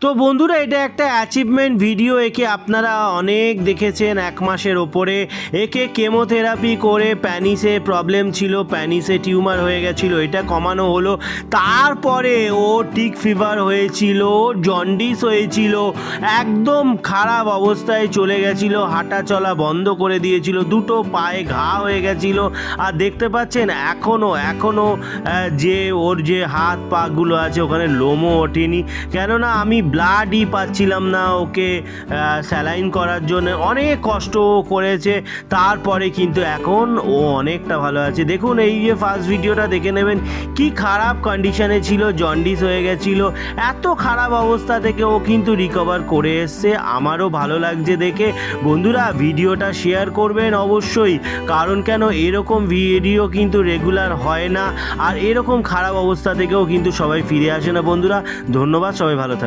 তো বন্ধুরা, এটা একটা অ্যাচিভমেন্ট ভিডিও। একে আপনারা অনেক দেখেছেন, 1 মাসের ওপরে একে কেমোথেরাপি করে প্যানিসে প্রবলেম ছিল, প্যানিসে টিউমার হয়ে গেছিলো, এটা কমানো হলো। তারপরে ও টিক ফিভার হয়েছিল, জন্ডিস হয়েছিল, একদম খারাপ অবস্থায় চলে গেছিলো, হাঁটা চলা বন্ধ করে দিয়েছিল, দুটো পায়ে ঘা হয়ে গেছিলো। আর দেখতে পাচ্ছেন এখনও যে ওর যে হাত পাগুলো আছে ওখানে লোমও ওঠেনি, কেননা আমি ব্লাডই পাচ্ছিলাম না ওকে স্যালাইন করার জন্য। অনেক কষ্ট করেছে, তারপরে কিন্তু এখন ও অনেকটা ভালো আছে। দেখুন, এই যে ফার্স্ট ভিডিওটা দেখে নেবেন, কি খারাপ কন্ডিশনে ছিল, জন্ডিস হয়ে গেছিলো। এত খারাপ অবস্থা থেকে ও কিন্তু রিকভার করে এসছে। আমারও ভালো লাগছে দেখে। বন্ধুরা, ভিডিওটা শেয়ার করবেন অবশ্যই, কারণ কেন এরকম ভিডিও কিন্তু রেগুলার হয় না, আর এরকম খারাপ অবস্থা থেকেও কিন্তু সবাই ফিরে আসে না। বন্ধুরা, ধন্যবাদ, সবাই ভালো থাকবেন।